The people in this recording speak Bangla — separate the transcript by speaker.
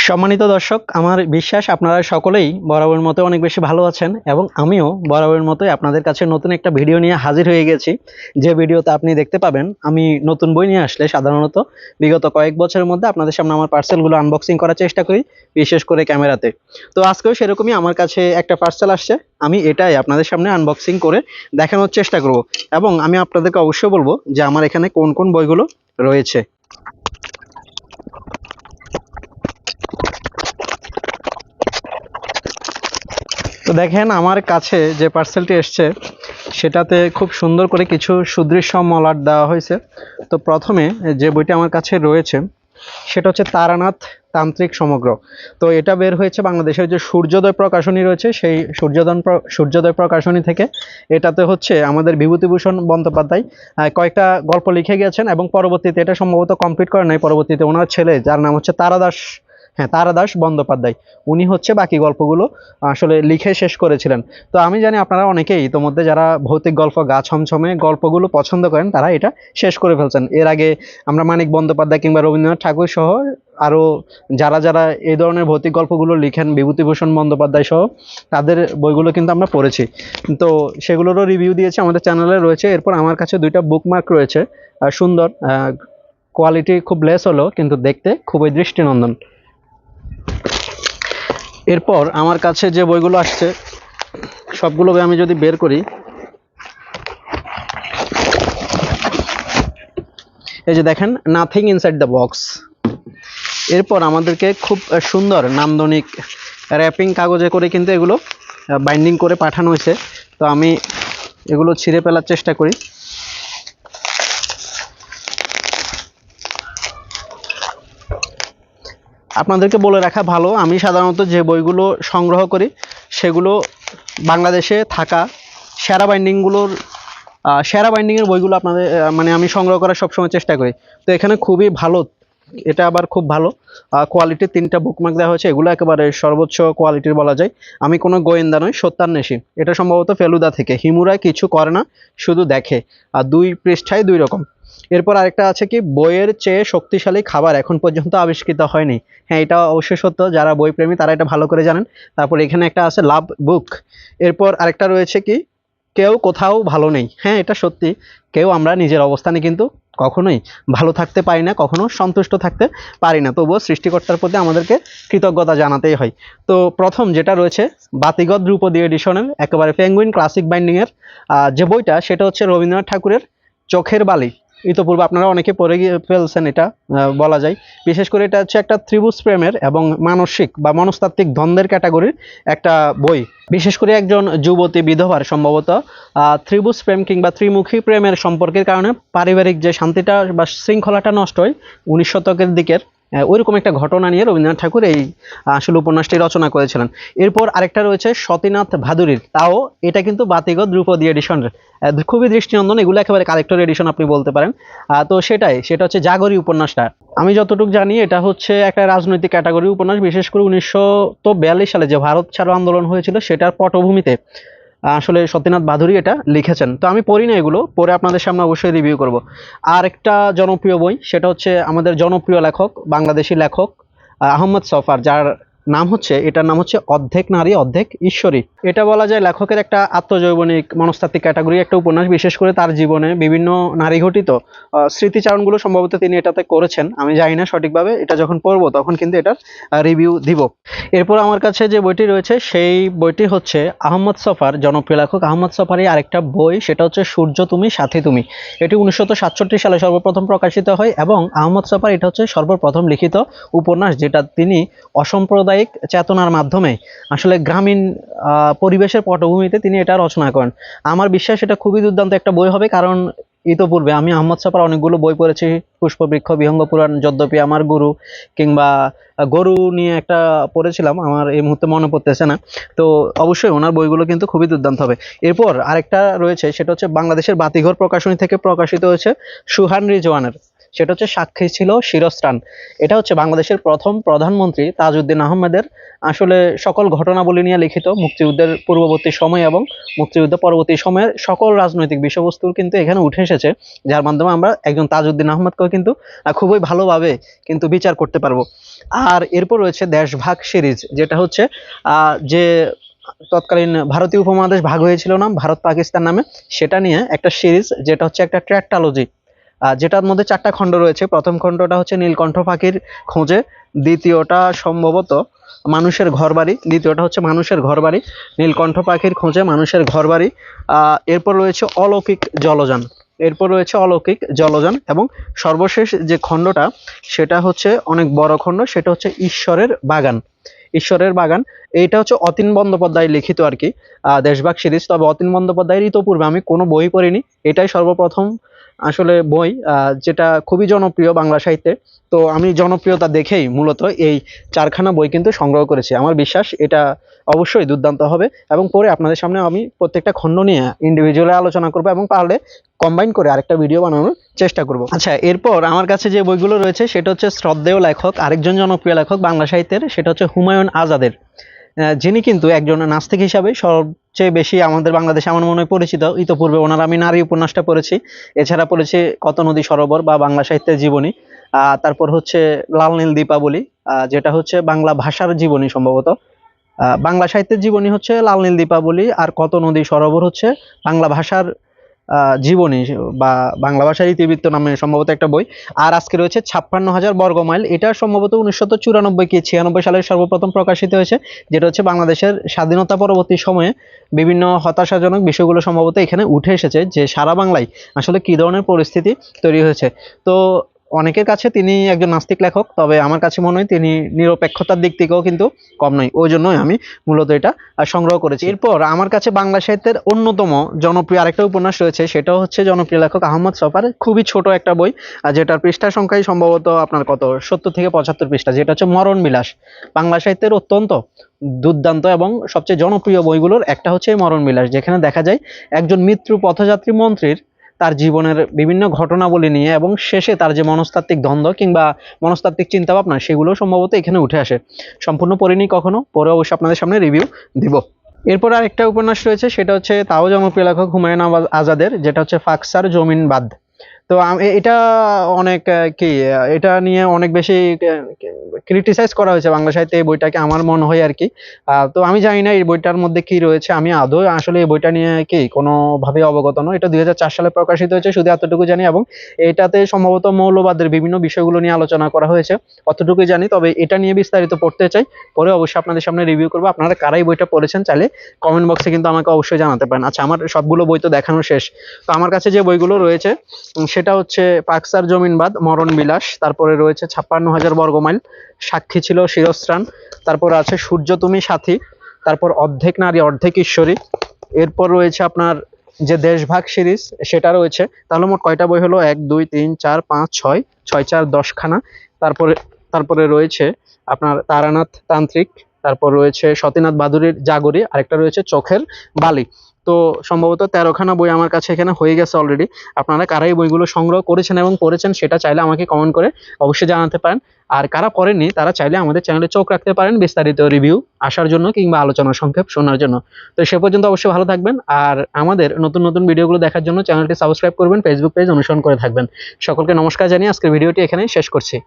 Speaker 1: সম্মানিত দর্শক, আমার বিশ্বাস আপনারা সকলেই বরাবরের মতো অনেক বেশি ভালো আছেন এবং আমিও বরাবরের মতোই আপনাদের কাছে নতুন একটা ভিডিও নিয়ে হাজির হয়ে গেছি। যে ভিডিওতে আপনি দেখতে পাবেন আমি নতুন বই নিয়ে আসলে সাধারণত বিগত কয়েক বছরের মধ্যে আপনাদের সামনে আমার পার্সেলগুলো আনবক্সিং করার চেষ্টা করি, বিশেষ করে ক্যামেরাতে। তো আজকেও সেরকমই আমার কাছে একটা পার্সেল আসছে, আমি এটাই আপনাদের সামনে আনবক্সিং করে দেখানোর চেষ্টা করব এবং আমি আপনাদেরকে অবশ্যই বলবো যে আমার এখানে কোন কোন বইগুলো রয়েছে। তো দেখেন আমার কাছে যে পার্সেলটি এসছে সেটাতে খুব সুন্দর করে কিছু সুদৃশ্য মলাট দেওয়া হয়েছে। তো প্রথমে যে বইটা আমার কাছে রয়েছে সেটা হচ্ছে তারানাথ তান্ত্রিক সমগ্র। তো এটা বের হয়েছে বাংলাদেশের যে সূর্যোদয় প্রকাশনী রয়েছে সেই সূর্যোদয় প্রকাশনী থেকে। এটাতে হচ্ছে আমাদের বিভূতিভূষণ বন্দ্যোপাধ্যায় কয়েকটা গল্প লিখে গিয়েছেন এবং পরবর্তীতে এটা সম্ভবত কমপ্লিট করেন নাই, পরবর্তীতে ওনার ছেলে যার নাম হচ্ছে তারাদাস, হ্যাঁ তারাদাস বন্দ্যোপাধ্যায়, উনি হচ্ছে বাকি গল্পগুলো আসলে লিখে শেষ করেছিলেন। তো আমি জানি আপনারা অনেকেই ইতোমধ্যে যারা ভৌতিক গল্প গা ছমছমে গল্পগুলো পছন্দ করেন তারা এটা শেষ করে ফেলছেন। এর আগে আমরা মানিক বন্দ্যোপাধ্যায় কিংবা রবীন্দ্রনাথ ঠাকুর সহ আরও যারা যারা এই ধরনের ভৌতিক গল্পগুলো লিখেন, বিভূতিভূষণ বন্দ্যোপাধ্যায় সহ তাদের বইগুলো কিন্তু আমরা পড়েছি। তো সেগুলোরও রিভিউ দিয়েছি, আমাদের চ্যানেলে রয়েছে। এরপর আমার কাছে দুইটা বুকমার্ক রয়েছে, সুন্দর, কোয়ালিটি খুব লেস হলো কিন্তু দেখতে খুবই দৃষ্টিনন্দন। এরপর আমার কাছে যে বইগুলো আসছে সবগুলোকে আমি যদি বের করি, এই যে দেখেন নাথিং ইনসাইড দ্য বক্স। এরপর আমাদেরকে খুব সুন্দর নান্দনিক র্যাপিং কাগজে করে কিন্তু এগুলো বাইন্ডিং করে পাঠানো হয়েছে। তো আমি এগুলো ছিঁড়ে ফেলার চেষ্টা করি। আপনাদেরকে বলে রাখা ভালো, আমি সাধারণত যে বইগুলো সংগ্রহ করি সেগুলো বাংলাদেশে থাকা সেরা বাইন্ডিংয়ের বইগুলো আপনাদের মানে আমি সংগ্রহ করার সবসময় চেষ্টা করি। তো এখানে খুবই ভালো, এটা আবার খুব ভালো কোয়ালিটির তিনটা বুকমার্ক দেওয়া হয়েছে। এগুলো একেবারে সর্বোচ্চ কোয়ালিটির বলা যায়। আমি কোনো গোয়েন্দা নই, সত্যান্বেষী। এটা সম্ভবত ফেলুদা থেকে। হিমুরা কিছু করে না, শুধু দেখে। আর 2 পৃষ্ঠায় 2 রকম। এরপর আরেকটা আছে কি, বইয়ের চেয়ে শক্তিশালী খাবার এখন পর্যন্ত আবিষ্কৃত হয়নি। হ্যাঁ, এটা অবশ্যই সত্য, যারা বই প্রেমী তারা এটা ভালো করে জানেন। তারপর এখানে একটা আছে লাভ বুক। এরপর আরেকটা রয়েছে কি, কেউ কোথাও ভালো নেই। হ্যাঁ, এটা সত্যি, কেউ আমরা নিজের অবস্থানে কিন্তু কখনোই ভালো থাকতে পারি না, কখনো সন্তুষ্ট থাকতে পারি না। তবুও সৃষ্টিকর্তার প্রতি আমাদেরকে কৃতজ্ঞতা জানাতেই হয়। তো প্রথম যেটা রয়েছে বাতিগত ধ্রুপদী এডিশনের একেবারে পেঙ্গুইন ক্লাসিক বাইন্ডিংয়ের যে বইটা, সেটা হচ্ছে রবীন্দ্রনাথ ঠাকুরের চোখের বালি। ইতোপূর্বে আপনারা অনেকে পড়ে ফেলছেন এটা বলা যায়। বিশেষ করে এটা হচ্ছে একটা ত্রিভুজ প্রেমের এবং মানসিক বা মনস্তাত্ত্বিক দ্বন্দ্বের ক্যাটাগরির একটা বই। বিশেষ করে একজন যুবতী বিধবার সম্ভবত ত্রিভুজ প্রেম কিংবা ত্রিমুখী প্রেমের সম্পর্কের কারণে পারিবারিক যে শান্তিটা বা শৃঙ্খলাটা নষ্ট হয় 19 শতকের দিকের, ওইরকম একটা ঘটনা নিয়ে রবীন্দ্রনাথ ঠাকুর এই আসলে উপন্যাসটি রচনা করেছিলেন। এরপর আরেকটা রয়েছে সতীনাথ ভাদুরীর, তাও এটা কিন্তু বাতিগত ধ্রুপদী এডিশনের, খুবই দৃষ্টিনন্দন। এগুলো একেবারে কালেক্টর এডিশন আপনি বলতে পারেন। তো সেটা হচ্ছে জাগরী উপন্যাসটা। আমি যতটুকু জানি এটা হচ্ছে একটা রাজনৈতিক ক্যাটাগরি উপন্যাস। বিশেষ করে 1942 সালে যে ভারত ছাড়ো আন্দোলন হয়েছিল সেটার পটভূমিতে আসলে সত্যনাথ ভাদুরী এটা লিখেছেন। তো আমি পড়ি না, এগুলো পরে আপনাদের সামনে অবশ্যই রিভিউ করব। আর একটা জনপ্রিয় বই, সেটা হচ্ছে আমাদের জনপ্রিয় লেখক, বাংলাদেশি লেখক আহমদ ছফার, যার এটার নাম হচ্ছে অর্ধেক নারী অর্ধেক ঈশ্বরী। এটা বলা যায় লেখকের একটা আত্মজৈবনিক মনস্তাত্ত্বিক ক্যাটাগরি একটা উপন্যাস। বিশেষ করে তার জীবনে বিভিন্ন নারী ঘটিত স্মৃতিচারণগুলো সম্ভবত তিনি এটাতে করেছেন, আমি জানি না সঠিকভাবে। এটা যখন পড়বো তখন কিন্তু এটার রিভিউ দিব। এরপর আমার কাছে যে বইটি রয়েছে সেই বইটি হচ্ছে আহমদ ছফার, জনপ্রিয় লেখক আহমদ ছফারই আরেকটা বই, সেটা হচ্ছে সূর্য তুমি সাথী তুমি। এটি 1967 সালে সর্বপ্রথম প্রকাশিত হয় এবং আহমদ ছফার এটা হচ্ছে সর্বপ্রথম লিখিত উপন্যাস, যেটা তিনি অসাম্প্রদায়িক চেতনার মাধ্যমে আসলে গ্রামীণ পরিবেশের পটভূমিতে তিনি এটা রচনা করেন। আমার বিশ্বাস এটা খুবই দুর্দান্ত একটা বই হবে, কারণ ইতোপূর্বে আমি আহমদ ছফার অনেকগুলো বই পড়েছি, পুষ্পবৃক্ষ, বিহঙ্গ পুরাণ, যদ্যপি আমার গুরু, কিংবা গরু নিয়ে একটা পড়েছিলাম, আমার এই মুহূর্তে মনে পড়তেছে না। তো অবশ্যই ওনার বইগুলো কিন্তু খুবই দুর্দান্ত হবে। এরপর আরেকটা রয়েছে, সেটা হচ্ছে বাংলাদেশের বাতিঘর প্রকাশনী থেকে প্রকাশিত হয়েছে সুহান রিজওয়ানের। সেটা হচ্ছে সাক্ষী ছিল শিরস্ত্রাণ। এটা হচ্ছে বাংলাদেশের প্রথম প্রধানমন্ত্রী তাজউদ্দিন আহমেদের আসলে সকল ঘটনাবলী নিয়ে লিখিত, মুক্তিযুদ্ধের পূর্ববর্তী সময় এবং মুক্তিযুদ্ধ পরবর্তী সময়ের সকল রাজনৈতিক বিষয়বস্তু কিন্তু এখানে উঠে এসেছে, যার মাধ্যমে আমরা একজন তাজউদ্দিন আহমেদকেও কিন্তু খুবই ভালোভাবে কিন্তু বিচার করতে পারবো। আর এরপর রয়েছে দেশভাগ সিরিজ, যেটা হচ্ছে যে তৎকালীন ভারতীয় উপমহাদেশ ভাগ হয়েছিল না ভারত পাকিস্তান নামে, সেটা নিয়ে একটা সিরিজ, যেটা হচ্ছে একটা ট্র্যাক্টালজি, যেটার মধ্যে 4টা খণ্ড রয়েছে। প্রথম খণ্ডটা হচ্ছে নীলকণ্ঠ পাখির খোঁজে, দ্বিতীয়টা সম্ভবত মানুষের ঘরবাড়ি, দ্বিতীয়টা হচ্ছে মানুষের ঘরবাড়ি, নীলকণ্ঠ পাখির খোঁজে মানুষের ঘরবাড়ি। এরপর রয়েছে অলৌকিক জলযান, এরপর রয়েছে অলৌকিক জলযান, এবং সর্বশেষ যে খণ্ডটা সেটা হচ্ছে অনেক বড় খণ্ড, সেটা হচ্ছে ঈশ্বরের বাগান। ঈশ্বরের বাগান, এইটা হচ্ছে অতীন বন্দ্যোপাধ্যায় লিখিত আর কি দেশভাগ সিরিজ। তবে অতীন বন্দ্যোপাধ্যায়ের ইতোপূর্বে আমি কোনো বই পড়িনি, এটাই সর্বপ্রথম আসলে বই যেটা খুবই জনপ্রিয় বাংলা সাহিত্যে। তো আমি জনপ্রিয়তা দেখেই মূলত এই 4খানা বই কিন্তু সংগ্রহ করেছি। আমার বিশ্বাস এটা অবশ্যই দুর্দান্ত হবে, এবং পরে আপনাদের সামনে আমি প্রত্যেকটা খণ্ড নিয়ে ইন্ডিভিজুয়ালি আলোচনা করবো, এবং পারলে কম্বাইন করে আরেকটা ভিডিও বানানোর চেষ্টা করব। আচ্ছা, এরপর আমার কাছে যে বইগুলো রয়েছে সেটা হচ্ছে শ্রদ্ধেয় লেখক, আরেকজন জনপ্রিয় লেখক বাংলা সাহিত্যের, সেটা হচ্ছে হুমায়ুন আজাদের, যিনি কিন্তু একজন নাস্তিক হিসাবে সবচেয়ে বেশি আমাদের বাংলাদেশে আমার মনে হয় পরিচিত। ইতোপূর্বে ওনার আমি নারী উপন্যাসটা পড়েছি, এছাড়া পড়েছি কত নদী সরোবর বা বাংলা সাহিত্যের জীবনী, তারপর হচ্ছে লাল নীল দীপাবলি, যেটা হচ্ছে বাংলা ভাষার জীবনী সম্ভবত। বাংলা সাহিত্যের জীবনী হচ্ছে লাল নীল দীপাবলি, আর কত নদী সরোবর হচ্ছে বাংলা ভাষার জীবনী বা বাংলা ভাষার ইতিবৃত্ত নামে সম্ভবত একটা বই। আর আজকে রয়েছে 56,000 বর্গমাইল, এটা সম্ভবত 1994 কি 96 সালে সর্বপ্রথম প্রকাশিত হয়েছে, যেটা হচ্ছে বাংলাদেশের স্বাধীনতা পরবর্তী সময়ে বিভিন্ন হতাশাজনক বিষয়গুলো সম্ভবত এখানে উঠে এসেছে, যে সারা বাংলায় আসলে কি ধরনের পরিস্থিতি তৈরি হয়েছে। তো অনেকের কাছে তিনি একজন নাস্তিক লেখক, তবে আমার কাছে মনে হয় তিনি নিরপেক্ষতার দিক থেকেও কিন্তু কম নয়, ওই জন্যই আমি মূলত এটা সংগ্রহ করেছি। এরপর আমার কাছে বাংলা সাহিত্যের অন্যতম জনপ্রিয় আরেকটা উপন্যাস রয়েছে, সেটাও হচ্ছে জনপ্রিয় লেখক আহমদ ছফার, খুবই ছোট একটা বই, যেটার পৃষ্ঠা সংখ্যাই সম্ভবত আপনার কত 70 থেকে 75 পৃষ্ঠা, যেটা হচ্ছে মরণ বিলাস। বাংলা সাহিত্যের অত্যন্ত দুর্দান্ত এবং সবচেয়ে জনপ্রিয় বইগুলোর একটা হচ্ছে এই মরণ বিলাস, যেখানে দেখা যায় একজন মৃত্যু পথযাত্রী মন্ত্রীর তার জীবনের বিভিন্ন ঘটনাবলী নিয়ে, এবং শেষে তার যে মনস্তাত্ত্বিক দ্বন্দ্ব কিংবা মনস্তাত্ত্বিক চিন্তা ভাবনা, সেগুলো সম্ভবত এখানে উঠে আসে। সম্পূর্ণ পড়িনি কখনো, পরে অবশ্যই আপনাদের সামনে রিভিউ দিব। এরপর আরেকটা উপন্যাস রয়েছে, সেটা হচ্ছে তাও জনপ্রিয় লেখক হুমায়ুন আজাদের, যেটা হচ্ছে ফাকসার জমিন বাদ। তো এটা অনেক এটা নিয়ে অনেক বেশি ক্রিটিসাইজ করা হয়েছে বাংলা সাহিত্যে এই বইটাকে, আমার মনে হয় আর কি। তো আমি জানি না এই বইটার মধ্যে কি রয়েছে, আমি আদৌ আসলে এই বইটা নিয়ে কোনোভাবে অবগত নয়। এটা 2004 সালে প্রকাশিত হয়েছে, শুধু এতটুকু জানি, এবং এটাতে সম্ভবত মৌলবাদের বিভিন্ন বিষয়গুলো নিয়ে আলোচনা করা হয়েছে, অতটুকুই জানি। তবে এটা নিয়ে বিস্তারিত পড়তে চাই, পরে অবশ্যই আপনাদের সামনে রিভিউ করবো। আপনারা কারাই বইটা পড়েছেন চাইলে কমেন্ট বক্সে কিন্তু আমাকে অবশ্যই জানাতে পারেন। আচ্ছা, আমার সবগুলো বই তো দেখানো শেষ, তো আমার কাছে যে বইগুলো রয়েছে সেটা হচ্ছে পাকসার জমিনবাদ, মরণ বিলাস, তারপরে রয়েছে 56,000 বর্গমাইল, সাক্ষী ছিল শিরস্ত্রাণ, তারপর আছে সূর্য তুমি সাথী, তারপর অর্ধেক নারী অর্ধেক ঈশ্বরী, এরপর রয়েছে আপনার যে দেশভাগ সিরিজ সেটা রয়েছে। তাহলে মোট কয়টা বই হলো? 1 2 3 4 5 6 6 4 10 খানা। তারপরে তারপরে রয়েছে আপনার তারানাথ তান্ত্রিক, তারপর রয়েছে সতীনাথ বাদুড়ির জাগরি, আরেকটা রয়েছে চোখের বালি। তো সম্ভবত 13খানা বই আমার কাছে এখানে হয়ে গেছে অলরেডি। আপনারা কারা এই বইগুলো সংগ্রহ করেছেন এবং পড়েছেন সেটা চাইলে আমাকে কমেন্ট করে অবশ্যই জানাতে পারেন। আর কারা পড়েননি তারা চাইলে আমাদের চ্যানেলে চোখ রাখতে পারেন বিস্তারিত রিভিউ আসার জন্য কিংবা আলোচনা সংক্ষেপ শোনার জন্য। তো সে পর্যন্ত অবশ্যই ভালো থাকবেন, আর আমাদের নতুন নতুন ভিডিওগুলো দেখার জন্য চ্যানেলটি সাবস্ক্রাইব করবেন, ফেসবুক পেজ অনুসরণ করে থাকবেন। সকলকে নমস্কার জানিয়ে আজকের ভিডিওটি এখানেই শেষ করছি।